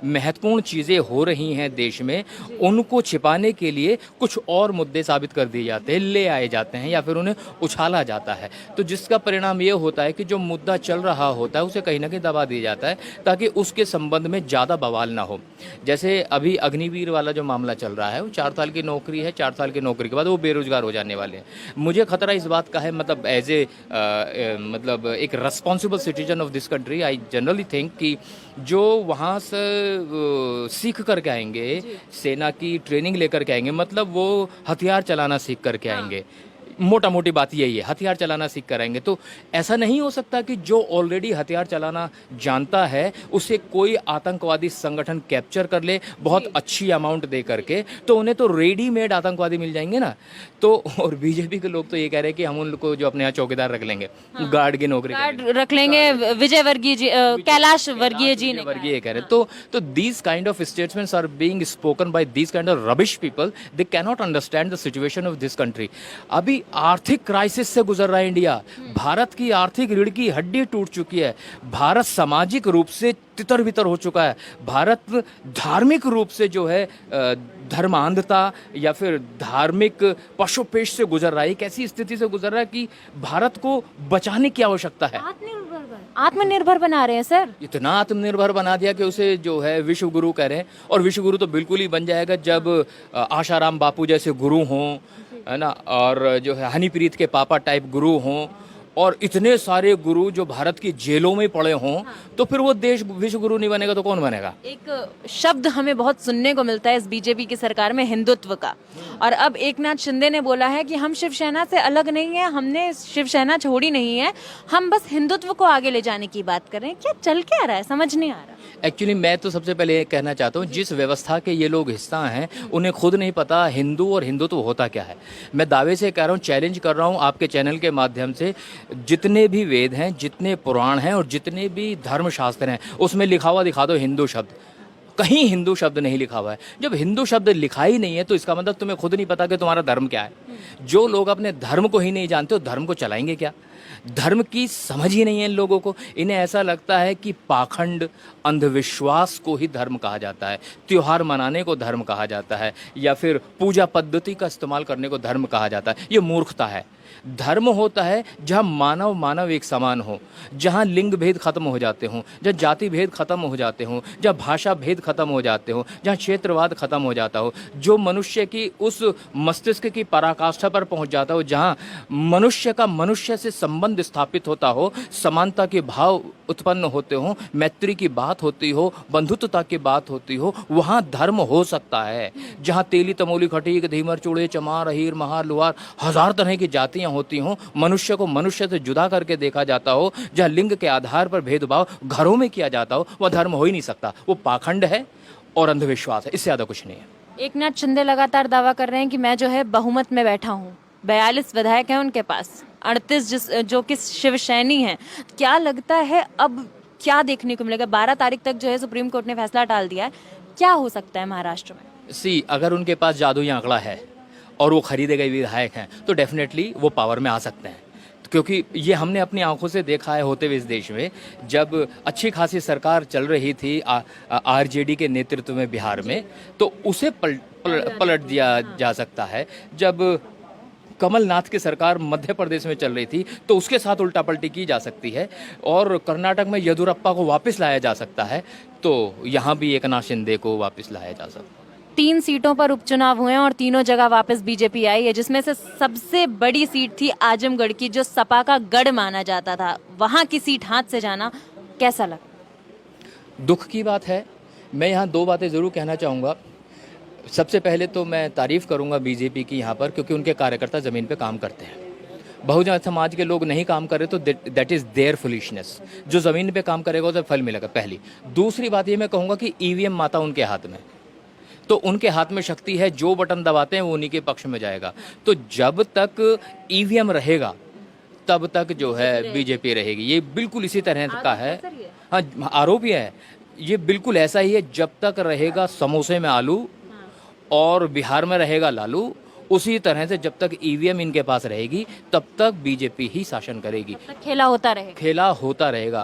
महत्वपूर्ण चीज़ें हो रही हैं देश में, उनको छिपाने के लिए कुछ और मुद्दे साबित कर दिए जाते हैं, ले आए जाते हैं या फिर उन्हें उछाला जाता है। तो जिसका परिणाम ये होता है कि जो मुद्दा चल रहा होता है उसे कहीं ना कहीं दबा दिया जाता है ताकि उसके संबंध में ज़्यादा बवाल ना हो। जैसे अभी अग्निवीर वाला जो मामला चल रहा है, वो 4 साल की नौकरी है, 4 साल की नौकरी के बाद वो बेरोजगार हो जाने वाले हैं। मुझे खतरा इस बात का है, मतलब एज ए मतलब एक responsible citizen of this country, I generally think कि जो वहाँ से सीख करके आएंगे, सेना की ट्रेनिंग लेकर के आएंगे, मतलब वो हथियार चलाना सीख करके आएंगे। मोटा मोटी बात यही है, हथियार चलाना सीख कर आएंगे। तो ऐसा नहीं हो सकता कि जो ऑलरेडी हथियार चलाना जानता है उसे कोई आतंकवादी संगठन कैप्चर कर ले बहुत अच्छी अमाउंट दे करके, तो उन्हें तो रेडीमेड आतंकवादी मिल जाएंगे ना। तो और बीजेपी के लोग तो ये कह रहे हैं कि हम उनको जो अपने यहाँ चौकीदार रख लेंगे, गार्ड की नौकरी रख लेंगे। विजय वर्गीय जी, कैलाश वर्गीय जी ने वर्गीय कह रहे हैं। तो these kind of statements are being spoken by these kind of rubbish people. They can not understand the situation of this country. अभी आर्थिक क्राइसिस से गुजर रहा है इंडिया। भारत की आर्थिक रीढ़ की हड्डी टूट चुकी है। भारत सामाजिक रूप से तितर बितर हो चुका है। भारत धार्मिक रूप से जो है धर्मांधता या फिर धार्मिक पशुपेश से गुजर रहा है। एक ऐसी स्थिति से गुजर रहा है कि भारत को बचाने की आवश्यकता है। आत्मनिर्भर बना रहे हैं सर। इतना आत्मनिर्भर बना दिया कि उसे जो है विश्व गुरु कह रहे हैं। और विश्व गुरु तो बिल्कुल ही बन जाएगा जब आशाराम बापू जैसे गुरु हों, है ना, और जो है हनीप्रीत के पापा टाइप गुरु हों, और इतने सारे गुरु जो भारत की जेलों में पड़े हों, तो फिर वो देश विश्व गुरु नहीं बनेगा तो कौन बनेगा। एक शब्द हमें बहुत सुनने को मिलता है इस बीजेपी की सरकार में, हिंदुत्व का। और अब एकनाथ शिंदे ने बोला है कि हम शिवसेना से अलग नहीं है, हमने शिवसेना छोड़ी नहीं है, हम बस हिंदुत्व को आगे ले जाने की बात कर रहे हैं। क्या चल क्या रहा है, समझ नहीं आ रहा। एक्चुअली मैं तो सबसे पहले ये कहना चाहता हूँ, जिस व्यवस्था के ये लोग हिस्सा हैं उन्हें खुद नहीं पता हिंदू और हिंदुत्व होता क्या है। मैं दावे से कह रहा हूँ, चैलेंज कर रहा हूँ आपके चैनल के माध्यम से, जितने भी वेद हैं, जितने पुराण हैं और जितने भी धर्मशास्त्र हैं, उसमें लिखा हुआ दिखा दो हिंदू शब्द। कहीं हिंदू शब्द नहीं लिखा हुआ है। जब हिंदू शब्द लिखा ही नहीं है तो इसका मतलब तुम्हें खुद नहीं पता कि तुम्हारा धर्म क्या है। जो लोग अपने धर्म को ही नहीं जानते, वो धर्म को चलाएंगे क्या। धर्म की समझ ही नहीं है इन लोगों को। इन्हें ऐसा लगता है कि पाखंड, अंधविश्वास को ही धर्म कहा जाता है, त्योहार मनाने को धर्म कहा जाता है, या फिर पूजा पद्धति का इस्तेमाल करने को धर्म कहा जाता है। ये मूर्खता है। धर्म होता है जहाँ मानव मानव एक समान हो, जहाँ लिंग भेद खत्म हो जाते हों, जहाँ जाति भेद खत्म हो जाते हों, जहाँ भाषा भेद खत्म हो जाते हों, जहाँ क्षेत्रवाद खत्म हो जाता हो, जो मनुष्य की उस मस्तिष्क की पराकाष्ठा पर पहुँच जाता हो, जहाँ मनुष्य का मनुष्य से संबंध स्थापित होता हो, समानता के भाव उत्पन्न होते हों, मैत्री की बात होती हो, बंधुत्वता की बात होती हो, वहाँ धर्म हो सकता है। जहाँ तेली तमोली खटीक धीमर चूड़े चमार अहीर महार लुहार हजार तरह की जातियाँ होती हों, मनुष्य को मनुष्य से जुदा करके देखा जाता हो, जहाँ लिंग के आधार पर भेदभाव घरों में किया जाता हो, वह धर्म हो ही नहीं सकता। वो पाखंड है और अंधविश्वास है, इससे ज़्यादा कुछ नहीं है। एकनाथ शिंदे लगातार दावा कर रहे हैं कि मैं जो है बहुमत में बैठा हूँ, 42 विधायक हैं उनके पास, 38 जो कि शिवसैनी हैं। क्या लगता है अब क्या देखने को मिलेगा? 12 तारीख तक जो है सुप्रीम कोर्ट ने फैसला टाल दिया है, क्या हो सकता है महाराष्ट्र में? अगर उनके पास जादुई आंकड़ा है और वो खरीदे गए विधायक हैं तो डेफिनेटली वो पावर में आ सकते हैं। क्योंकि ये हमने अपनी आंखों से देखा है होते हुए इस देश में, जब अच्छी खासी सरकार चल रही थी आरजेडी के नेतृत्व में बिहार में, तो उसे पलट दिया जा सकता है। जब कमलनाथ की सरकार मध्य प्रदेश में चल रही थी तो उसके साथ उल्टा पलटी की जा सकती है, और कर्नाटक में येदियुरप्पा को वापस लाया जा सकता है, तो यहाँ भी एकनाथ शिंदे को वापस लाया जा सकता है। 3 सीटों पर उपचुनाव हुए हैं और तीनों जगह वापस बीजेपी आई है, जिसमें से सबसे बड़ी सीट थी आजमगढ़ की, जो सपा का गढ़ माना जाता था। वहां की सीट हाथ से जाना कैसा लगा? दुख की बात है। मैं यहाँ 2 बातें ज़रूर कहना चाहूँगा। सबसे पहले तो मैं तारीफ़ करूँगा बीजेपी की यहाँ पर, क्योंकि उनके कार्यकर्ता ज़मीन पे काम करते हैं। बहुजन समाज के लोग नहीं काम कर रहे तो दैट इज़ देयर फुलिशनेस। जो ज़मीन पे काम करेगा उसे फल मिलेगा, पहली। दूसरी बात ये मैं कहूँगा कि ईवीएम माता उनके हाथ में, तो उनके हाथ में शक्ति है, जो बटन दबाते हैं वो उन्हीं के पक्ष में जाएगा। तो जब तक ईवीएम रहेगा तब तक जो है बीजेपी रहेगी। ये बिल्कुल इसी तरह का है। हाँ, आरोप ये है, ये बिल्कुल ऐसा ही है। जब तक रहेगा समोसे में आलू और बिहार में रहेगा लालू, उसी तरह से जब तक ईवीएम इनके पास रहेगी तब तक बीजेपी ही शासन करेगी। खेला होता रहेगा। खेला होता रहेगा।